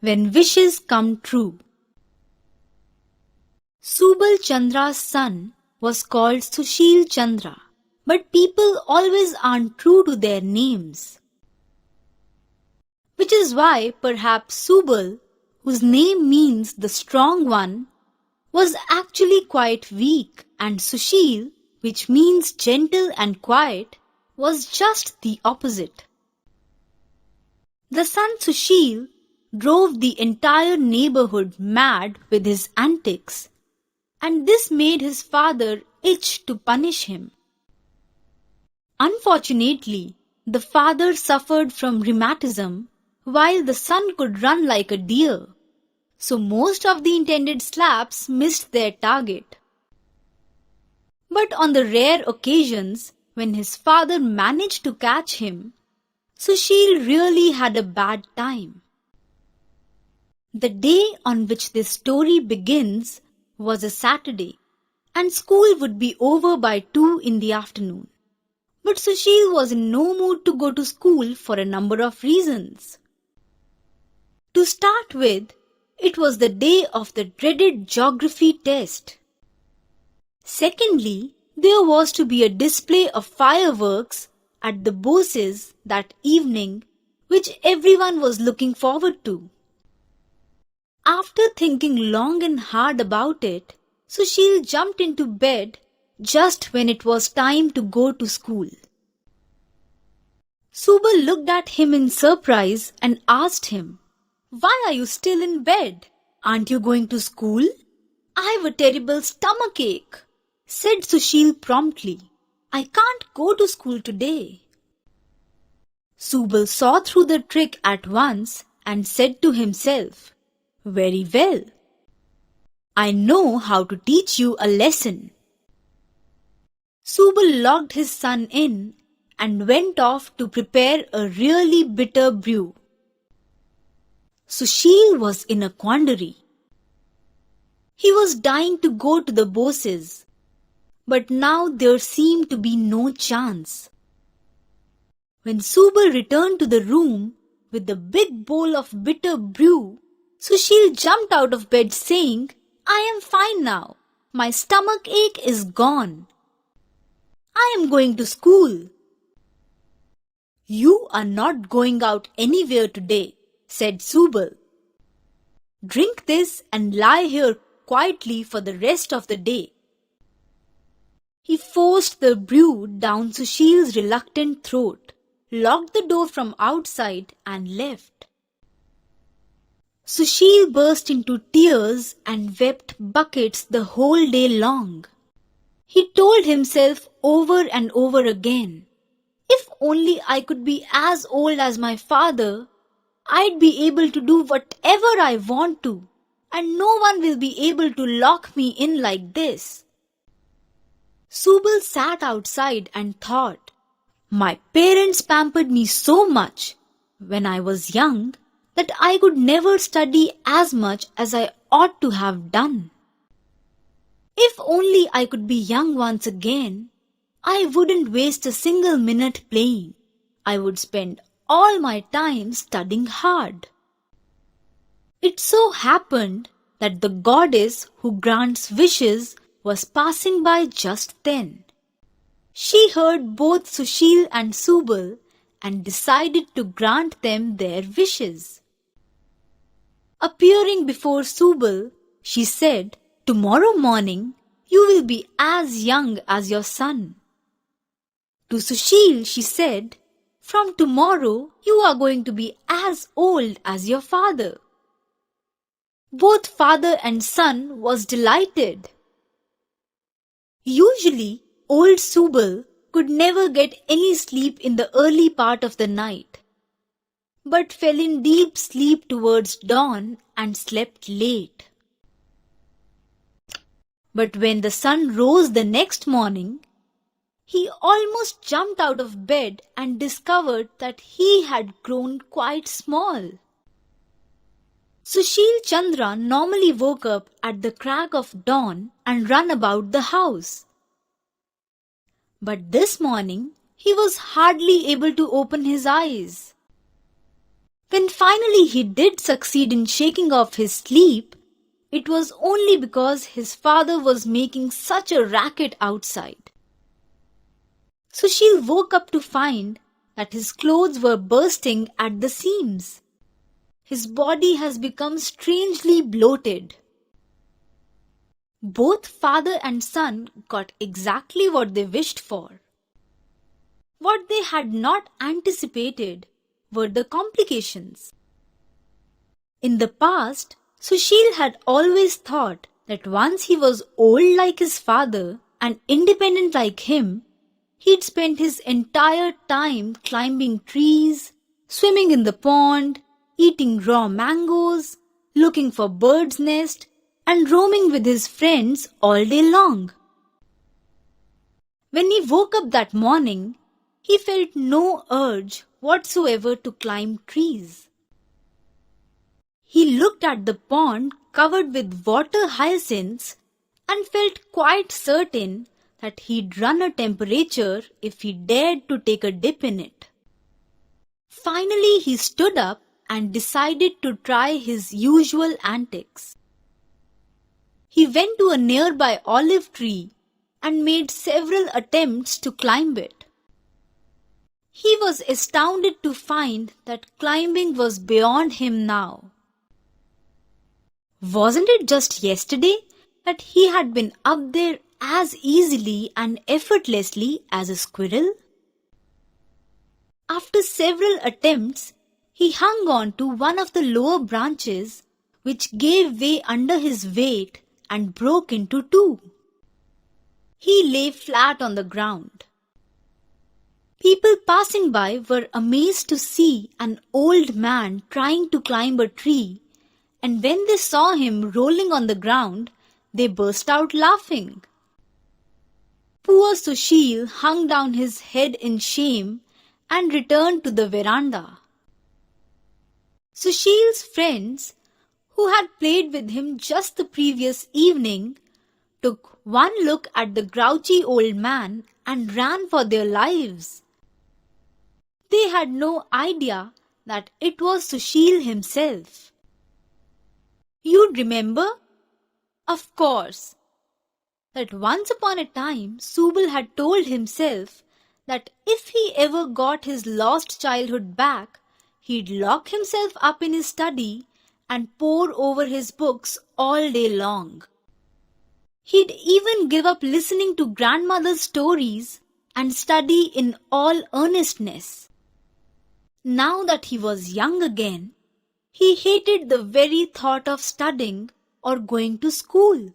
When wishes come true. Subal Chandra's son was called Sushil Chandra, but people always aren't true to their names. Which is why perhaps Subal, whose name means the strong one, was actually quite weak, and Sushil, which means gentle and quiet, was just the opposite. The son Sushil drove the entire neighborhood mad with his antics, and this made his father itch to punish him. Unfortunately, the father suffered from rheumatism while the son could run like a deer, so most of the intended slaps missed their target. But on the rare occasions when his father managed to catch him, Sushil really had a bad time. The day on which this story begins was a Saturday, and school would be over by 2 in the afternoon. But Sushil was in no mood to go to school for a number of reasons. To start with, it was the day of the dreaded geography test. Secondly, there was to be a display of fireworks at the Boses that evening, which everyone was looking forward to. After thinking long and hard about it, Sushil jumped into bed just when it was time to go to school. Subal looked at him in surprise and asked him, "Why are you still in bed? Aren't you going to school?" "I've a terrible stomachache," said Sushil promptly. "I can't go to school today." Subal saw through the trick at once and said to himself, "Very well. I know how to teach you a lesson." Subal locked his son in and went off to prepare a really bitter brew. Sushil was in a quandary. He was dying to go to the Boses, but now there seemed to be no chance. When Subal returned to the room with the big bowl of bitter brew, Sushil jumped out of bed saying, "I am fine now. My stomach ache is gone. I am going to school." "You are not going out anywhere today," said Subal. "Drink this and lie here quietly for the rest of the day." He forced the brew down Sushil's reluctant throat, locked the door from outside and left. Sushil burst into tears and wept buckets the whole day long. He told himself over and over again, "If only I could be as old as my father, I'd be able to do whatever I want to, and no one will be able to lock me in like this." Subal sat outside and thought, "My parents pampered me so much when I was young that I could never study as much as I ought to have done. If only I could be young once again, I wouldn't waste a single minute playing. I would spend all my time studying hard." It so happened that the goddess who grants wishes was passing by just then. She heard both Sushil and Subal and decided to grant them their wishes. Appearing before Subal, she said, "Tomorrow morning you will be as young as your son." To Sushil she said, "From tomorrow you are going to be as old as your father." Both father and son was delighted. Usually, old Subal could never get any sleep in the early part of the night, but fell in deep sleep towards dawn and slept late. But when the sun rose the next morning, he almost jumped out of bed and discovered that he had grown quite small. Sushil Chandra normally woke up at the crack of dawn and ran about the house. But this morning he was hardly able to open his eyes. When finally he did succeed in shaking off his sleep, it was only because his father was making such a racket outside. Sushil woke up to find that his clothes were bursting at the seams. His body has become strangely bloated. Both father and son got exactly what they wished for. What they had not anticipated were the complications. In the past, Sushil had always thought that once he was old like his father and independent like him, he'd spend his entire time climbing trees, swimming in the pond, eating raw mangoes, looking for birds' nests, and roaming with his friends all day long. When he woke up that morning, he felt no urge whatsoever to climb trees. He looked at the pond covered with water hyacinths and felt quite certain that he'd run a temperature if he dared to take a dip in it. Finally, he stood up and decided to try his usual antics. He went to a nearby olive tree and made several attempts to climb it. He was astounded to find that climbing was beyond him now. Wasn't it just yesterday that he had been up there as easily and effortlessly as a squirrel? After several attempts, he hung on to one of the lower branches, which gave way under his weight and broke into two. He lay flat on the ground. People passing by were amazed to see an old man trying to climb a tree, and when they saw him rolling on the ground, they burst out laughing. Poor Sushil hung down his head in shame and returned to the veranda. Sushil's friends, who had played with him just the previous evening, took one look at the grouchy old man and ran for their lives. They had no idea that it was Sushil himself. You'd remember, of course, that once upon a time Subal had told himself that if he ever got his lost childhood back, he'd lock himself up in his study and pore over his books all day long. He'd even give up listening to grandmother's stories and study in all earnestness. Now that he was young again, he hated the very thought of studying or going to school.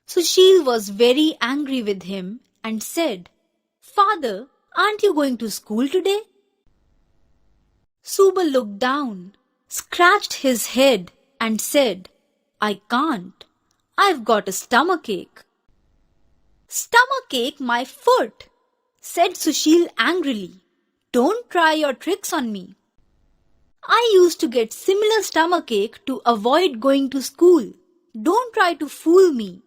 Sushil was very angry with him and said, "Father, aren't you going to school today?" Subal looked down, scratched his head and said, "I can't. I've got a stomachache." "Stomachache, my foot," said Sushil angrily. "Don't try your tricks on me. I used to get similar stomachache to avoid going to school. Don't try to fool me.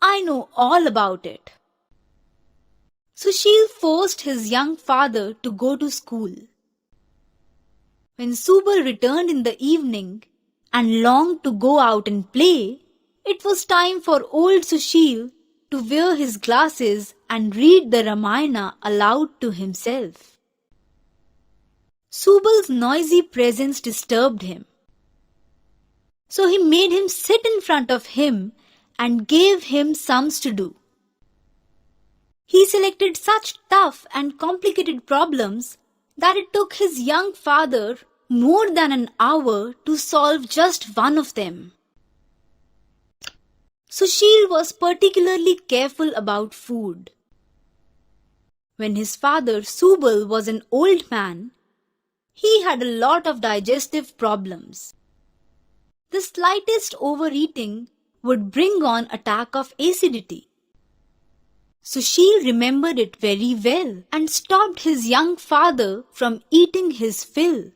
I know all about it." Sushil forced his young father to go to school. When Subal returned in the evening and longed to go out and play, it was time for old Sushil to wear his glasses and read the Ramayana aloud to himself. Subal's noisy presence disturbed him. So he made him sit in front of him and gave him sums to do. He selected such tough and complicated problems that it took his young father more than an hour to solve just one of them. Sushil was particularly careful about food. When his father Subal was an old man, he had a lot of digestive problems. The slightest overeating would bring on attack of acidity. Sushil remembered it very well and stopped his young father from eating his fill.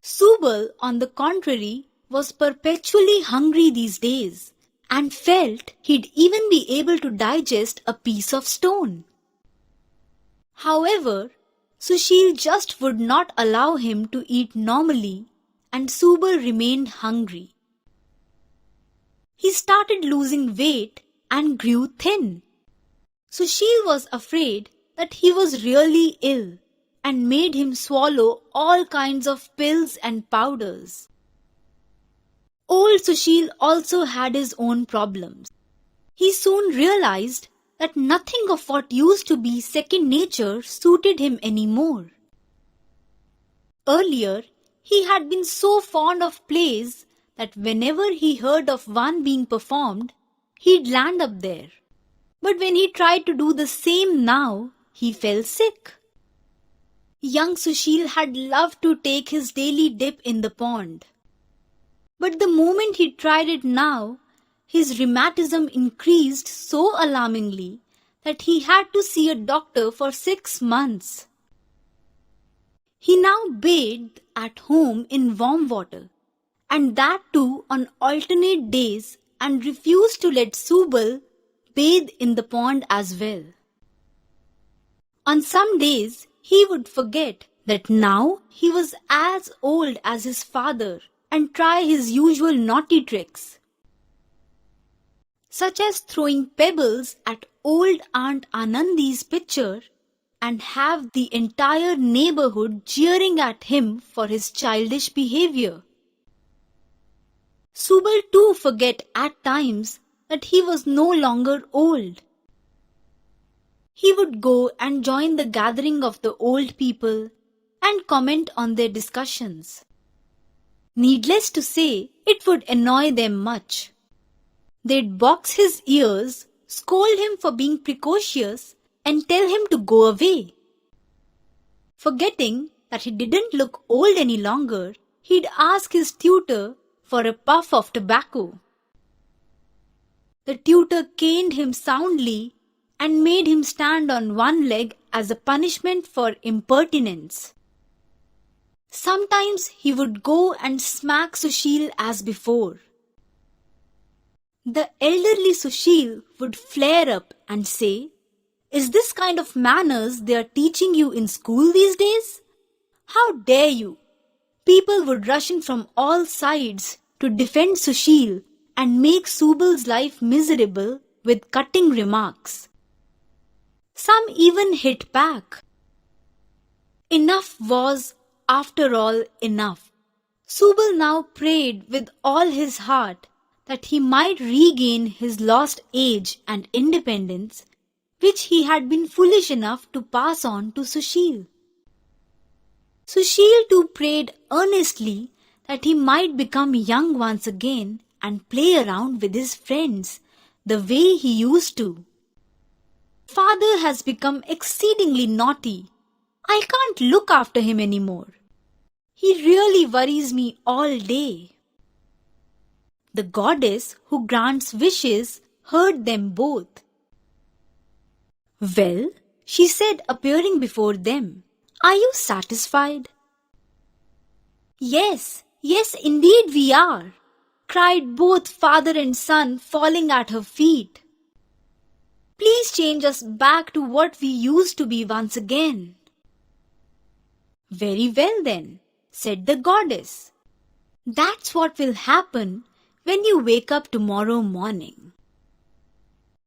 Subal, on the contrary, was perpetually hungry these days and felt he'd even be able to digest a piece of stone. However, Sushil just would not allow him to eat normally, and Subal remained hungry. He started losing weight and grew thin. Sushil was afraid that he was really ill and made him swallow all kinds of pills and powders. Old Sushil also had his own problems. He soon realized that nothing of what used to be second nature suited him anymore. Earlier, he had been so fond of plays that whenever he heard of one being performed, he'd land up there. But when he tried to do the same now, he fell sick. Young Sushil had loved to take his daily dip in the pond. But the moment he tried it now, his rheumatism increased so alarmingly that he had to see a doctor for 6 months. He now bathed at home in warm water, and that too on alternate days, and refused to let Subal bathe in the pond as well. On some days, he would forget that now he was as old as his father and try his usual naughty tricks, such as throwing pebbles at old Aunt Anandi's picture and have the entire neighborhood jeering at him for his childish behavior. Subal too forget at times that he was no longer old. He would go and join the gathering of the old people and comment on their discussions. Needless to say, it would annoy them much. They'd box his ears, scold him for being precocious, and tell him to go away. Forgetting that he didn't look old any longer, he'd ask his tutor for a puff of tobacco. The tutor caned him soundly and made him stand on one leg as a punishment for impertinence. Sometimes he would go and smack Sushil as before. The elderly Sushil would flare up and say, "Is this kind of manners they are teaching you in school these days? How dare you?" People would rush in from all sides to defend Sushil and make Subal's life miserable with cutting remarks. Some even hit back. Enough was, after all, enough. Subal now prayed with all his heart that he might regain his lost age and independence, which he had been foolish enough to pass on to Sushil. Sushil too prayed earnestly that he might become young once again and play around with his friends the way he used to. "Father has become exceedingly naughty. I can't look after him anymore. He really worries me all day." The goddess who grants wishes heard them both. "Well," she said, appearing before them, "are you satisfied?" Yes, indeed we are," cried both father and son, falling at her feet. "Please change us back to what we used to be once again." "Very well then," said the goddess. "That's what will happen when you wake up tomorrow morning."